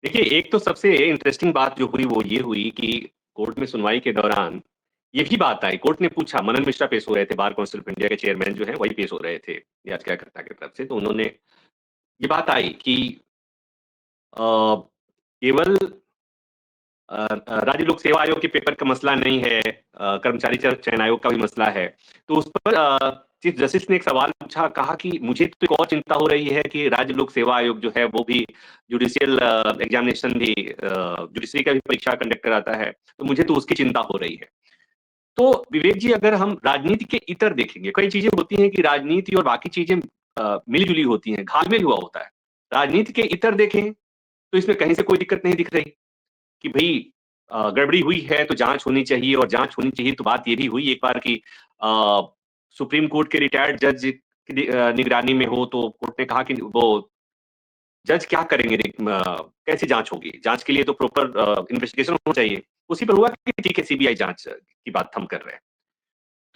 देखिए, एक तो सबसे इंटरेस्टिंग बात जो हुई वो ये हुई कि कोर्ट में सुनवाई के दौरान ये भी बात आई, कोर्ट ने पूछा, मनन मिश्रा पेश हो रहे थे, बार काउंसिल ऑफ इंडिया के चेयरमैन जो हैं वही पेश हो रहे थे याचिकाकर्ता की तरफ से। तो उन्होंने ये बात आई कि अ, केवल राज्य लोक सेवा आयोग के पेपर का मसला नहीं है, कर्मचारी चयन आयोग का भी मसला है। तो उस पर चीफ जस्टिस ने एक सवाल पूछा, कहा कि मुझे तो एक और चिंता हो रही है कि राज्य लोक सेवा आयोग जो है वो भी जुडिशियल एग्जामिनेशन भी जुडिशरी का भी परीक्षा कंडक्ट कराता है, तो मुझे तो उसकी चिंता हो रही है। तो विवेक जी, अगर हम राजनीति के इतर देखेंगे, कई चीजें होती हैं कि राजनीति और बाकी चीजें मिली-जुली होती हैं, घालमेल हुआ होता है। राजनीति के इतर देखें, तो इसमें कहीं से कोई दिक्कत नहीं दिख रही। कि भई गड़बड़ी हुई है तो जाँच होनी चाहिए, और जाँच होनी चाहिए तो बात ये भी हुई एक बार कि अ, सुप्रीम कोर्ट के रिटायर्ड जज की निगरानी में हो, तो कोर्ट ने कहा कि वो जज क्या करेंगे, कैसे जाँच होगी? जाँच के लिए तो प्रॉपर इन्वेस्टिगेशन होना चाहिए। उसी पर हुआ कि ठीक है, सीबीआई जाँच की बात हम कर रहे हैं।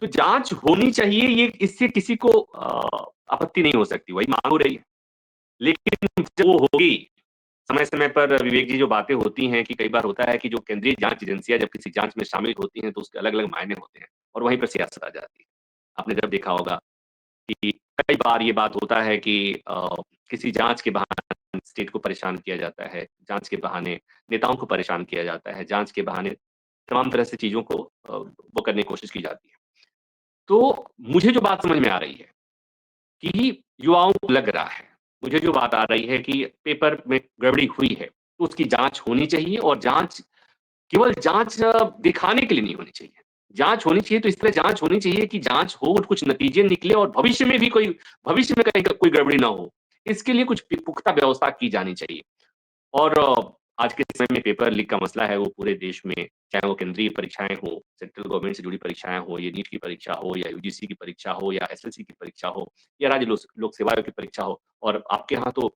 तो जाँच होनी चाहिए, ये इससे किसी को आपत्ति नहीं हो सकती, वही माँग हो रही है। लेकिन जब वो होगी, समय-समय पर विवेक जी जो बातें होती हैं कि कई बार होता है कि जो केंद्रीय जाँच एजेंसियाँ जब किसी जाँच में शामिल होती हैं, तो उसके अलग-अलग मायने होते हैं, और वहीं पर सियासत आ जाती है। आपने जब देखा होगा कि कई बार ये बात होता है कि किसी जाँच के बहाने स्टेट को परेशान किया जाता है, जाँच के बहाने नेताओं को परेशान किया जाता है, जाँच के बहाने तमाम तरह से चीज़ों को वो करने की कोशिश की जाती है। तो मुझे जो बात समझ में आ रही है कि युवाओं को लग रहा है, मुझे जो बात आ रही है कि पेपर में गड़बड़ी हुई है, तो उसकी जाँच होनी चाहिए, और जाँच केवल जाँच दिखाने के लिए नहीं होनी चाहिए। जाँच होनी चाहिए तो इस तरह जाँच होनी चाहिए कि जाँच हो और कुछ नतीजे निकले, और भविष्य में भी भविष्य में कहीं कोई गड़बड़ी ना हो। इसके लिए कुछ पुख्ता व्यवस्था की जानी चाहिए। और आज के समय में पेपर लीक का मसला है वो पूरे देश में, चाहे वो केंद्रीय परीक्षाएँ हों, सेंट्रल गवर्नमेंट से जुड़ी परीक्षाएँ हों, ये नीट की परीक्षा हो या यूजीसी की परीक्षा हो या एसएससी की परीक्षा हो या राज्य लोक सेवा आयोग की परीक्षा हो, और आपके यहाँ तो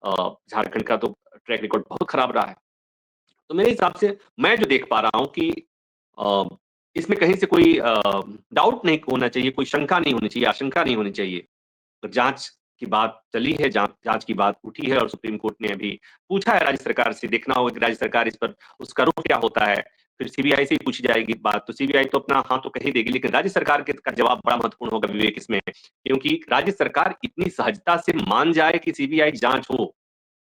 झारखंड का तो ट्रैक रिकॉर्ड बहुत खराब रहा है। तो मेरे हिसाब से मैं जो देख पा रहा हूँ कि अ, इसमें कहीं से कोई डाउट नहीं होना चाहिए, कोई शंका नहीं होनी चाहिए, आशंका नहीं होनी चाहिए। तो जाँच की बात चली है, जाँच की बात उठी है, और सुप्रीम कोर्ट ने अभी पूछा है राज्य सरकार से, देखना होगा कि राज्य सरकार इस पर उसका रुख क्या होता है। फिर सीबीआई से ही पूछी जाएगी बात, तो सीबीआई तो अपना हाँ तो कह ही देगी, लेकिन राज्य सरकार के का जवाब बड़ा महत्वपूर्ण होगा विवेक इसमें। क्योंकि राज्य सरकार इतनी सहजता से मान जाए कि सीबीआई जाँच हो,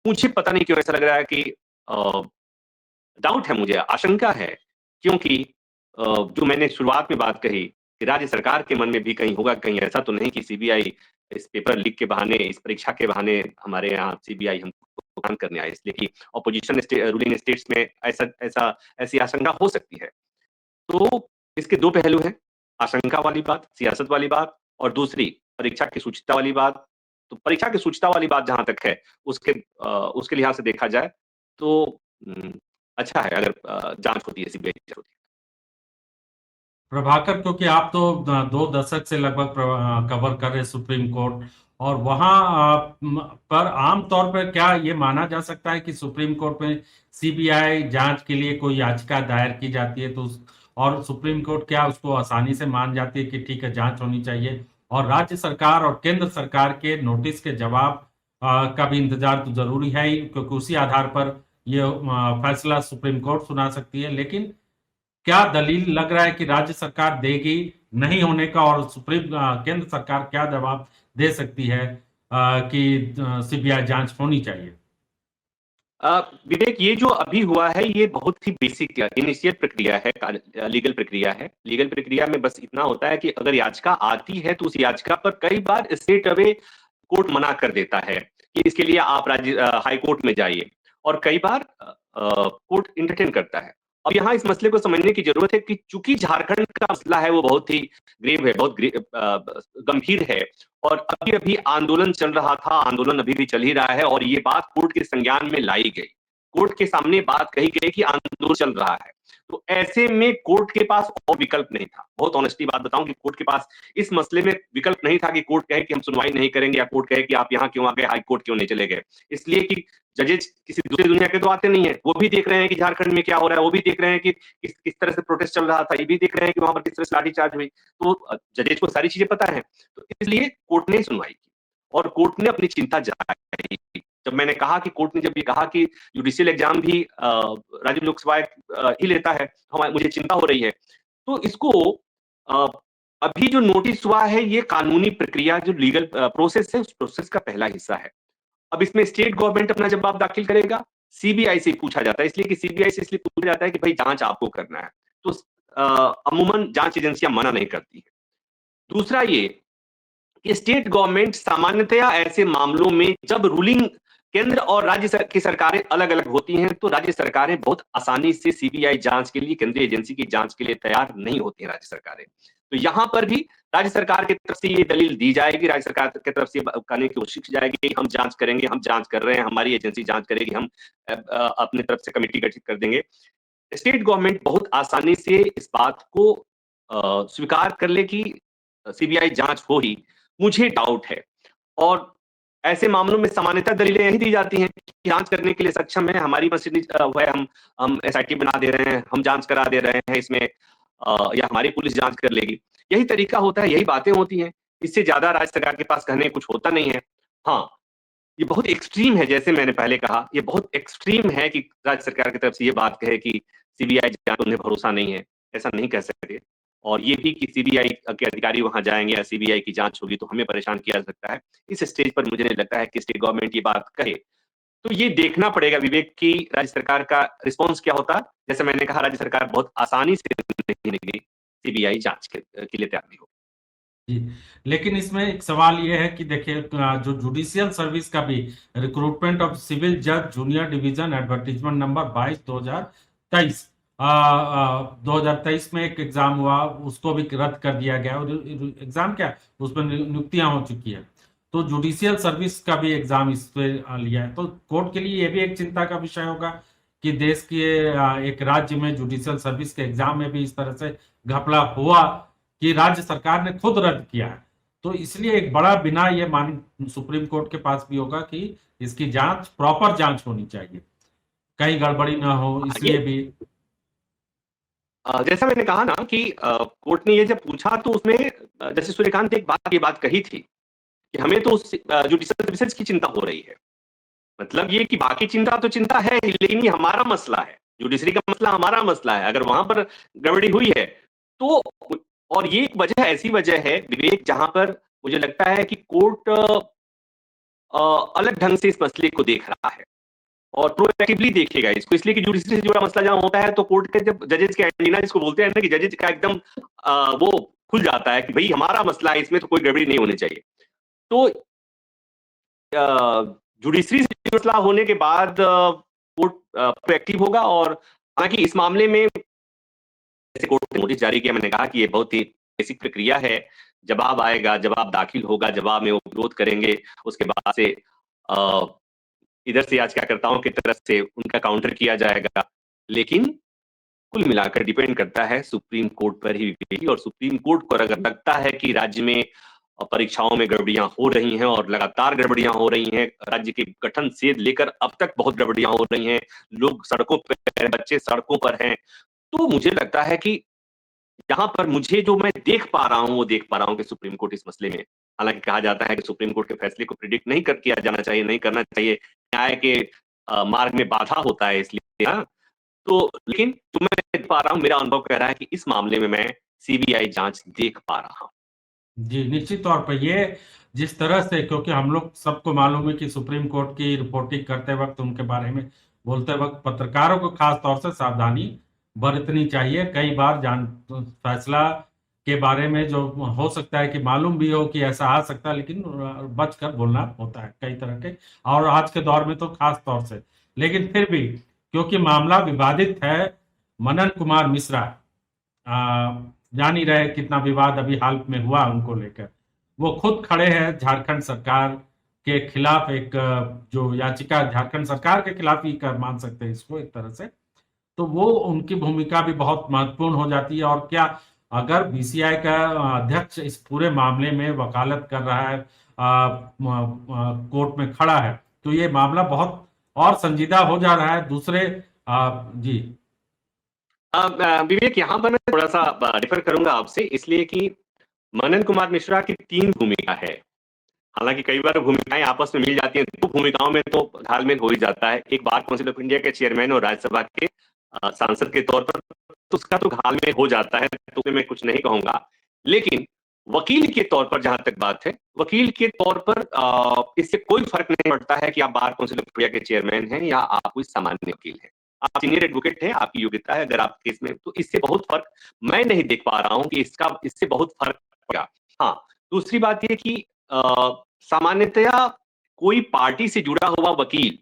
मुझे पता नहीं क्यों ऐसा लग रहा है कि अ, डाउट है मुझे, आशंका है, क्योंकि जो मैंने शुरुआत में बात कही कि राज्य सरकार के मन में भी कहीं होगा, कहीं ऐसा तो नहीं कि सीबीआई इस पेपर लीक के बहाने, इस परीक्षा के बहाने हमारे यहाँ सीबीआई हमको काम करने आए, इसलिए कि ऑपोजिशन रूलिंग स्टेट्स में ऐसा ऐसा ऐसी आशंका हो सकती है। तो इसके 2 पहलू हैं, आशंका वाली बात, सियासत वाली बात, और दूसरी परीक्षा की शुचिता वाली बात। तो परीक्षा की शुचिता वाली बात जहाँ तक है, उसके लिहाज से देखा जाए तो अच्छा है अगर जाँच होती है, सीबीआई की जाँच होती है। प्रभाकर, क्योंकि आप तो 2 दशक से लगभग कवर कर रहे सुप्रीम कोर्ट, और वहां पर आम तौर पर क्या ये माना जा सकता है कि सुप्रीम कोर्ट में सीबीआई जांच के लिए कोई याचिका दायर की जाती है तो और सुप्रीम कोर्ट क्या उसको आसानी से मान जाती है कि ठीक है जांच होनी चाहिए, और राज्य सरकार और केंद्र सरकार के नोटिस के जवाब का भी इंतजार तो जरूरी है ही, क्योंकि उसी आधार पर ये फैसला सुप्रीम कोर्ट सुना सकती है। लेकिन क्या दलील लग रहा है कि राज्य सरकार देगी नहीं होने का, और केंद्र सरकार क्या जवाब दे सकती है कि सीबीआई जांच होनी चाहिए? विवेक, ये जो अभी हुआ है ये बहुत ही बेसिक इनिशियल प्रक्रिया है, लीगल प्रक्रिया है। लीगल प्रक्रिया में बस इतना होता है कि अगर याचिका आती है तो उस याचिका पर कई बार स्ट्रेट अवे कोर्ट मना कर देता है कि इसके लिए आप हाई कोर्ट में जाइए, और कई बार कोर्ट एंटरटेन करता है। अब यहाँ इस मसले को समझने की जरूरत है कि चूंकि झारखंड का मसला है वो बहुत ही ग्रेव है, बहुत गंभीर है, और अभी-अभी आंदोलन चल रहा था, आंदोलन अभी भी चल ही रहा है, और ये बात कोर्ट के संज्ञान में लाई गई। कोर्ट के सामने बात कही गई कि आंदोलन चल रहा है। तो ऐसे में कोर्ट के पास और विकल्प नहीं था। बहुत ऑनेस्टली बात बताऊं कि कोर्ट के पास इस मसले में विकल्प नहीं था कि कोर्ट कहे कि हम सुनवाई नहीं करेंगे, या कोर्ट कहे कि आप यहाँ क्यों आ गए, हाई कोर्ट क्यों नहीं चले गए। इसलिए कि जजेज किसी दूसरी दुनिया के तो आते नहीं है, वो भी देख रहे हैं कि झारखंड में क्या हो रहा है, वो भी देख रहे हैं कि किस तरह से प्रोटेस्ट चल रहा था, ये भी देख रहे हैं कि वहां पर किस तरह से लाठीचार्ज हुई। तो जजेज को सारी चीजें पता है, तो इसलिए कोर्ट ने सुनवाई की, और कोर्ट ने अपनी चिंता जताई जब मैंने कहा कि कोर्ट ने जब ये कहा कि जुडिशियल एग्जाम भी राज्य लोक सेवा ही लेता है, मुझे चिंता हो रही है। तो इसको अ, अभी जो नोटिस हुआ है ये कानूनी प्रक्रिया जो लीगल प्रोसेस है, उस प्रोसेस का पहला हिस्सा है। अब इसमें स्टेट गवर्नमेंट अपना जवाब दाखिल करेगा, सीबीआई से पूछा जाता है, इसलिए कि सीबीआई से इसलिए पूछा जाता है कि भाई जाँच आपको करना है। तो अमूमन जाँच एजेंसियाँ मना नहीं करती हैं। दूसरा ये कि स्टेट गवर्नमेंट सामान्यतया ऐसे मामलों में जब रूलिंग केंद्र और राज्य की सरकारें अलग-अलग होती हैं, तो राज्य सरकारें बहुत आसानी से सीबीआई जाँच के लिए, केंद्रीय एजेंसी की जाँच के लिए तैयार नहीं होती हैं राज्य सरकारें। तो यहाँ पर भी राज्य सरकार की तरफ से ये दलील दी जाएगी, राज्य सरकार की तरफ से कहने की कोशिश की जाएगी कि हम जाँच करेंगे, हम जाँच कर रहे हैं, हमारी एजेंसी जाँच करेगी, हम अपनी तरफ से कमिटी गठित कर देंगे। स्टेट गवर्नमेंट बहुत आसानी से इस बात को स्वीकार कर ले कि सीबीआई जाँच हो ही, मुझे डाउट है। और ऐसे मामलों में सामान्यतः दलीलें यही दी जाती हैं कि जाँच करने के लिए सक्षम है, हमारी मशीनरी वो है, हम एसआईटी बना दे रहे हैं, हम जाँच करा दे रहे हैं इसमें या हमारी पुलिस जाँच कर लेगी। यही तरीका होता है, यही बातें होती हैं। इससे ज़्यादा राज्य सरकार के पास कहने कुछ होता नहीं है। हाँ, ये बहुत एक्सट्रीम है जैसे मैंने पहले कहा, ये बहुत एक्सट्रीम है कि राज्य सरकार की तरफ से ये बात कहे कि सीबीआई जाँच उन्हें भरोसा नहीं है, ऐसा नहीं कह सकते। और ये भी कि सीबीआई के अधिकारी वहाँ जाएँगे या सीबीआई की जाँच होगी तो हमें परेशान किया जा सकता है। इस स्टेज पर मुझे नहीं लगता है कि स्टेट गवर्नमेंट ये बात कहे। तो ये देखना पड़ेगा विवेक कि राज्य सरकार का रिस्पॉन्स क्या होता है। जैसे मैंने कहा राज्य सरकार बहुत आसानी से नहीं लेगी, सीबीआई जाँच के लिए तैयार नहीं होगी। जी, लेकिन इसमें एक सवाल ये है कि देखिए जो जुडिशियल सर्विस का भी रिक्रूटमेंट ऑफ सिविल जज जूनियर डिवीजन एडवर्टीजमेंट नंबर 22/2023 2023 में एक एग्जाम हुआ, उसको भी रद्द कर दिया गया और एग्जाम क्या उसमें नियुक्तियां हो चुकी है। तो जुडिशियल सर्विस का भी एग्जाम इस पे लिया है, तो कोर्ट के लिए ये भी एक चिंता का विषय होगा कि देश के एक राज्य में जुडिशियल सर्विस के एग्जाम में भी इस तरह से घपला हुआ कि राज्य सरकार ने खुद रद्द किया है। तो इसलिए एक बड़ा बिना ये मान सुप्रीम कोर्ट के पास भी होगा कि इसकी जांच प्रॉपर जांच होनी चाहिए, कहीं गड़बड़ी ना हो, हाँ, इसलिए भी। जैसा मैंने कहा ना कि कोर्ट ने ये जब पूछा तो उसमें जैसे सूर्यकांत ने एक बात ये बात कही थी कि हमें तो उस जुडिशियल सर्विसेज की चिंता हो रही है। मतलब ये कि बाकी चिंता तो चिंता है ही, लेकिन ये हमारा मसला है। जुडिशरी का मसला हमारा मसला है। अगर वहाँ पर गड़बड़ी हुई है, तो और ये एक वजह ऐसी वजह है विवेक जहाँ पर मुझे लगता है कि कोर्ट अलग ढंग से इस मसले को देख रहा है और प्रोएक्टिवली देखेगा इसको इसलिए कि जुडिशरी से जुड़ा मसला जहाँ होता है तो कोर्ट के जब जजेस के एंटीना जिसको बोलते हैं ना कि जजेस का एकदम वो खुल जाता है कि भई हमारा मसला है, इसमें तो कोई गड़बड़ी नहीं होनी चाहिए। तो जुडिशरी से मसला होने के बाद कोर्ट प्रोएक्टिव होगा और हालाँकि इस मामले में जैसे कोर्ट ने नोटिस जारी किया, मैंने कहा कि ये बहुत ही बेसिक प्रक्रिया है। जवाब आएगा, जवाब दाखिल होगा, जवाब में वो विरोध करेंगे, उसके बाद से अ, इधर से याचिकाकर्ताओं की तरफ से उनका काउंटर किया जाएगा। लेकिन कुल मिलाकर डिपेंड करता है सुप्रीम कोर्ट पर ही और सुप्रीम कोर्ट को अगर लगता है कि राज्य में परीक्षाओं में गड़बड़ियां हो रही हैं और लगातार गड़बड़ियां हो रही हैं, राज्य के गठन से लेकर अब तक बहुत गड़बड़ियां हो रही हैं, लोग सड़कों पे, बच्चे सड़कों पर हैं, तो मुझे लगता है कि यहाँ पर मुझे जो मैं देख पा रहा हूँ, वो देख पा रहा हूँ कि सुप्रीम कोर्ट इस मसले में हालाँकि कहा जाता है कि सुप्रीम कोर्ट के फैसले को प्रिडिक्ट नहीं कर किया जाना चाहिए, नहीं करना चाहिए, न्याय के मार्ग में बाधा होता है इसलिए हाँ, तो लेकिन जो मैं देख पा रहा हूँ, मेरा अनुभव कह रहा है कि इस मामले में मैं सीबीआई जाँच देख पा रहा हूँ। जी, निश्चित तौर पे ये जिस तरह से, क्योंकि हम लोग सबको मालूम है कि सुप्रीम कोर्ट की रिपोर्टिंग करते वक्त, उनके बारे में बोलते वक्त पत्रकारों को खास तौर से सावधानी बरतनी चाहिए। कई बार फैसला के बारे में जो हो सकता है कि मालूम भी हो कि ऐसा आ सकता है, लेकिन बचकर बोलना होता है कई तरह के, और आज के दौर में तो खास तौर से। लेकिन फिर भी क्योंकि मामला विवादित है, मनन कुमार मिश्रा जान ही रहे कितना विवाद अभी हाल में हुआ उनको लेकर, वो खुद खड़े हैं झारखंड सरकार के खिलाफ, एक जो याचिका झारखंड सरकार के खिलाफ ही कर मान सकते हैं इसको एक तरह से। तो वो उनकी भूमिका भी बहुत महत्वपूर्ण हो जाती है। और क्या अगर बीसीआई का अध्यक्ष इस पूरे मामले में वकालत कर रहा है, कोर्ट में खड़ा है, तो ये मामला बहुत और संजीदा हो जा रहा है। दूसरे जी। विवेक यहाँ पर मैं थोड़ा-सा डिफर करूँगा आपसे इसलिए कि मनन कुमार मिश्रा की 3 भूमिका है। हालांकि कई बार भूमिकाएं आपस में मिल जाती हैं, तो भूमिकाओं में तो घालमेल हो ही जाता है। एक बार काउंसिल ऑफ इंडिया के चेयरमैन और राज्यसभा के सांसद के तौर पर तो उसका तो घालमेल हो जाता है, तो मैं कुछ नहीं कहूंगा। लेकिन वकील के तौर पर जहां तक बात है, वकील के तौर पर इससे कोई फर्क नहीं पड़ता है कि आप बार काउंसिल ऑफ इंडिया के चेयरमैन हैं या आप कोई सामान्य वकील हैं। आप सीनियर एडवोकेट हैं, आपकी योग्यता है अगर आप केस में, तो इससे बहुत फर्क मैं नहीं देख पा रहा हूं कि इससे बहुत फर्क पड़ेगा। हाँ, दूसरी बात यह कि सामान्यतया कोई पार्टी से जुड़ा हुआ वकील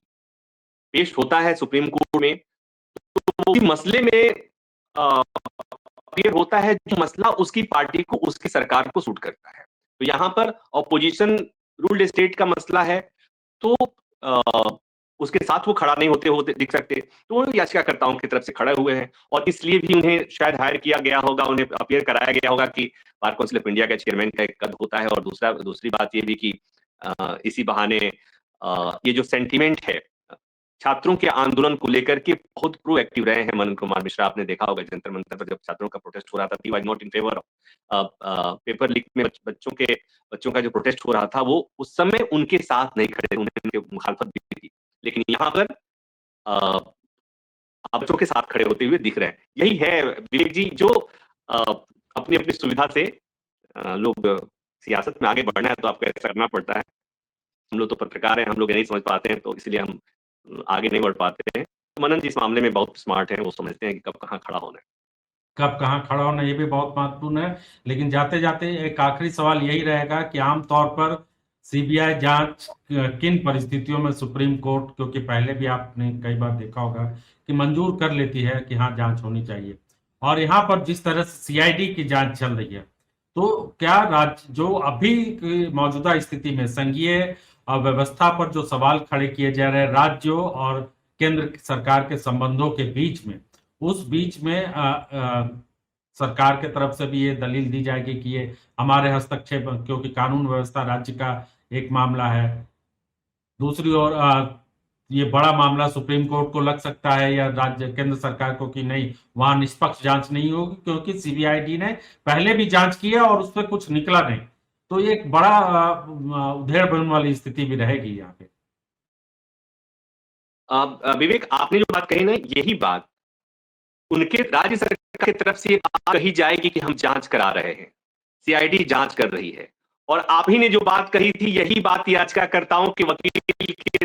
पेश होता है सुप्रीम कोर्ट में, तो मसले में क्लियर होता है जो मसला उसकी पार्टी को, उसकी सरकार को सूट करता है। तो यहाँ पर ऑपोजिशन रूल्ड स्टेट का मसला है, तो उसके साथ वो खड़ा नहीं होते दिख सकते, तो वो याचिकाकर्ताओं की तरफ से खड़े हुए हैं और इसलिए भी उन्हें शायद हायर किया गया होगा, उन्हें अपीयर कराया गया होगा कि बार काउंसिल ऑफ इंडिया का चेयरमैन का एक पद होता है। और दूसरी बात ये भी कि इसी बहाने ये जो सेंटीमेंट है छात्रों के आंदोलन को लेकर के बहुत प्रोएक्टिव रहे हैं मनन कुमार मिश्रा। आपने देखा होगा जंतर मंतर पर जब छात्रों का प्रोटेस्ट हो रहा था, he was not in favour of paper leak में बच्चों का जो प्रोटेस्ट हो रहा था, वो उस समय उनके साथ नहीं खड़े, उन्होंने मुखालफत भी की। लेकिन यहाँ पर आप बच्चों के साथ खड़े होते हुए दिख रहे हैं। यही है विवेक जी, जो अपनी अपनी सुविधा से लोग सियासत में आगे बढ़ना है तो आपको ऐसा करना पड़ता है। हम लोग तो पत्रकार हैं, हम लोग नहीं समझ पाते हैं, तो इसलिए हम आगे नहीं बढ़ पाते हैं। तो मनन जी इस मामले में बहुत स्मार्ट हैं, वो समझते हैं कि कब कहाँ खड़ा होना है। कब कहाँ खड़ा होना, ये भी बहुत महत्वपूर्ण है। लेकिन जाते जाते एक आखिरी सवाल यही रहेगा कि आमतौर पर सीबीआई जांच किन परिस्थितियों में सुप्रीम कोर्ट, क्योंकि पहले भी आपने कई बार देखा होगा कि मंजूर कर लेती है कि हाँ जांच होनी चाहिए, और यहाँ पर जिस तरह से सीआईडी की जांच चल रही है, तो क्या राज्य जो अभी की मौजूदा स्थिति में संघीय व्यवस्था पर जो सवाल खड़े किए जा रहे हैं राज्यों और केंद्र सरकार के संबंधों के बीच में, उस बीच में सरकार के तरफ से भी ये दलील दी जाएगी कि ये हमारे हस्तक्षेप, क्योंकि कानून व्यवस्था राज्य का एक मामला है, दूसरी ओर ये बड़ा मामला सुप्रीम कोर्ट को लग सकता है या राज्य केंद्र सरकार को कि नहीं, वहां निष्पक्ष जांच नहीं होगी, क्योंकि सीबीआईडी ने पहले भी जांच की है और उस पर कुछ निकला नहीं। तो ये एक बड़ा उधेड़ बुन वाली स्थिति भी रहेगी यहाँ पे। विवेक, आपने जो बात कही ना, यही बात उनके राज्य सरकार की तरफ से बात कही जाएगी कि हम जांच करा रहे हैं, सीआईडी जांच कर रही है। और आप ही ने जो बात कही थी, यही बात याचिकाकर्ताओं के वकील की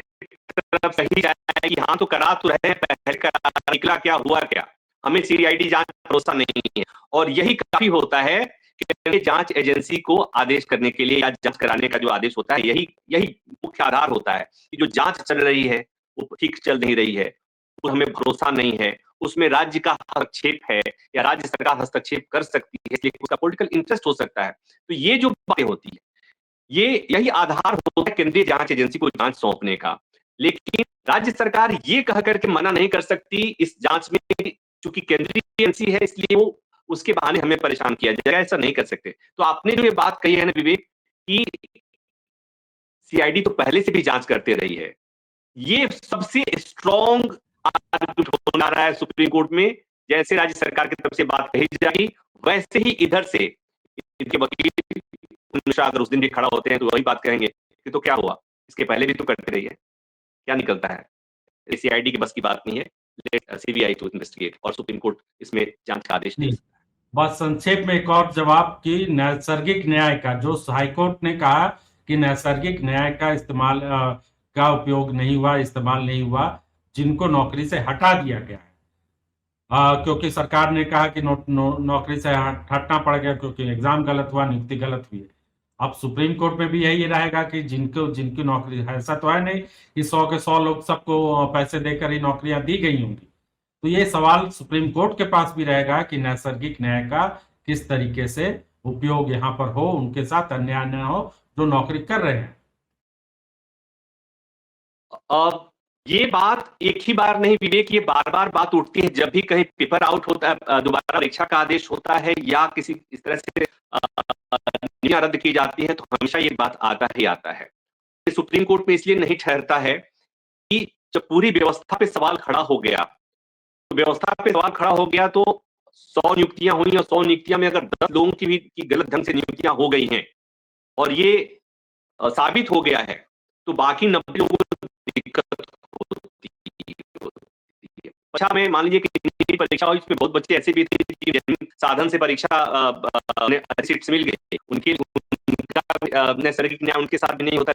तरफ कही जाएगी, हाँ तो करा तो रहे हैं, पहले करा, निकला क्या, हुआ क्या, हमें सीआईडी जांच पर भरोसा नहीं है। और यही काफी होता है कि जांच एजेंसी को आदेश करने के लिए या जांच कराने का जो आदेश होता है, यही मुख्य आधार होता है कि जो जांच चल रही है वो ठीक चल नहीं रही है, तो हमें भरोसा नहीं है, उसमें राज्य का हस्तक्षेप है या राज्य सरकार हस्तक्षेप कर सकती है, इसलिए उसका पॉलिटिकल इंटरेस्ट हो सकता है। तो ये जो बातें होती है, यही आधार होता है केंद्रीय जांच एजेंसी को जांच सौंपने का। लेकिन राज्य सरकार ये कह करके मना नहीं कर सकती इस जांच में, चूंकि केंद्रीय एजेंसी है इसलिए वो उसके बहाने हमें परेशान किया जाएगा, ऐसा नहीं कर सकते। तो आपने जो ये बात कही है ना विवेक, कि सीआईडी तो पहले से भी जांच करते रही है, ये सबसे स्ट्रॉन्ग आर्गुमेंट होना रहा है सुप्रीम कोर्ट में। जैसे राज्य सरकार की तरफ से बात कही जाएगी, वैसे ही इधर से इनके वकील अगर उस दिन भी खड़ा होते हैं तो वही बात कहेंगे कि तो क्या हुआ, इसके पहले भी तो करते रही है, क्या निकलता है। सीआईडी की बस की बात नहीं है, सीबीआई टू इन्वेस्टिगेट, और सुप्रीम कोर्ट इसमें जांच का आदेश दे सकता है। बस संक्षेप में एक और जवाब कि नैसर्गिक न्याय का, जो हाईकोर्ट ने कहा कि नैसर्गिक न्याय का इस्तेमाल का उपयोग नहीं हुआ, इस्तेमाल नहीं हुआ, जिनको नौकरी से हटा दिया गया है, क्योंकि सरकार ने कहा कि नौकरी से हटना पड़ गया क्योंकि एग्जाम गलत हुआ, नियुक्ति गलत हुई। अब सुप्रीम कोर्ट में भी यही रहेगा कि जिनकी नौकरी, ऐसा तो है नहीं कि 100 के 100 लोग सबको पैसे देकर ही नौकरियां दी गई होंगी। तो ये सवाल सुप्रीम कोर्ट के पास भी रहेगा कि नैसर्गिक न्याय का किस तरीके से उपयोग यहाँ पर हो, उनके साथ अन्याय न हो जो नौकरी कर रहे हैं। ये बात एक ही बार नहीं विवेक, ये बार बार बात उठती है जब भी कहीं पेपर आउट होता है, दोबारा परीक्षा का आदेश होता है या किसी इस तरह से नीतियां रद्द की जाती है, तो हमेशा ये बात आता ही आता है। सुप्रीम कोर्ट में इसलिए नहीं ठहरता है कि जब पूरी व्यवस्था पे सवाल खड़ा हो गया, तो व्यवस्था पे सवाल खड़ा हो गया तो 100 नियुक्तियां हुई और 100 नियुक्तियां में अगर 10 लोगों की भी गलत ढंग से नियुक्तियां हो गई हैं और ये साबित हो गया है, तो बाकी 90 लोगों को दिक्कत होती है। अच्छा, में मान लीजिए कि परीक्षा हुई, इसमें बहुत बच्चे ऐसे भी थे कि साधन से परीक्षा सीट्स मिल गई, उनके नैसर्गिक न्याय उनके साथ भी नहीं होता।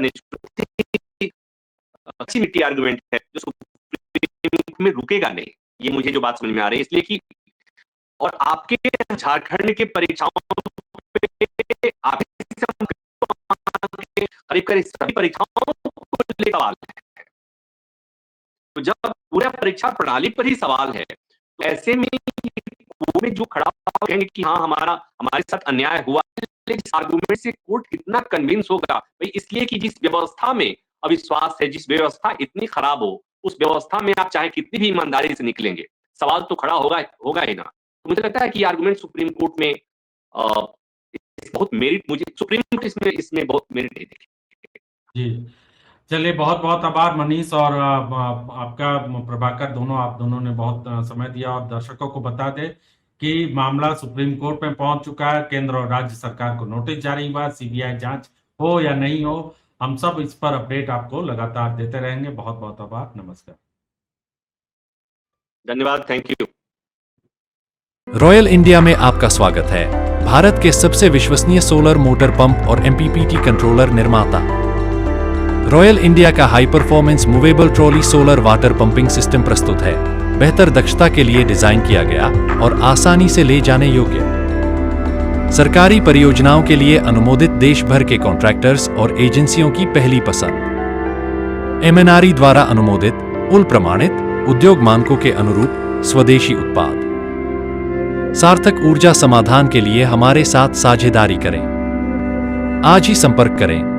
अच्छी मिट्टी आर्गुमेंट है जो सुप्रीम में रुकेगा नहीं, ये मुझे जो बात समझ में आ रही है, इसलिए कि और आपके झारखंड के परीक्षाओं पे करीब सभी परीक्षाओं को लेकर सवाल है। तो जब पूरा परीक्षा प्रणाली पर ही सवाल है, तो ऐसे में कोर्ट जो खड़ा कहेंगे कि हाँ हमारे साथ अन्याय हुआ, इस आर्गुमेंट से कोर्ट कितना कन्विंस होगा भाई, इसलिए कि जिस व्यवस्था में अविश्वास है, जिस व्यवस्था इतनी खराब हो, उस व्यवस्था में आप चाहे कितनी भी ईमानदारी से निकलेंगे, सवाल तो खड़ा होगा ही ना। तो मुझे लगता है कि आर्गुमेंट सुप्रीम कोर्ट में बहुत मेरिट, मुझे सुप्रीम कोर्ट इसमें बहुत मेरिट नहीं देखी। जी, चलिए, बहुत बहुत आभार मनीष और आपका प्रभाकर, आप दोनों ने बहुत समय दिया, और दर्शकों को बता दें कि मामला सुप्रीम कोर्ट में पहुंच चुका है। केंद्र और राज्य सरकार को नोटिस जारी हुआ, सीबीआई जांच हो या नहीं हो, हम सब इस पर अपडेट आपको लगातार देते रहेंगे। बहुत बहुत आभार, नमस्कार। धन्यवाद, थैंक यू। रॉयल इंडिया में आपका स्वागत है, भारत के सबसे विश्वसनीय सोलर मोटर पंप और एमपीपीटी कंट्रोलर निर्माता। रॉयल इंडिया का high performance movable trolley solar water pumping system प्रस्तुत है। बेहतर दक्षता के लिए डिजाइन किया गया और आसानी से ले जाने योग्य। सरकारी परियोजनाओं के लिए अनुमोदित देश भर के कॉन्ट्रैक्टर्स और एजेंसियों की पहली पसंद। एमएनआरई द्वारा अनुमोदित, उल प्रमाणित, उद्योग मानकों के अनुरूप स्वदेशी उत्पाद। सार्थक ऊर्जा समाधान के लिए हमारे साथ साझेदारी करें। आज ही संपर्क करें।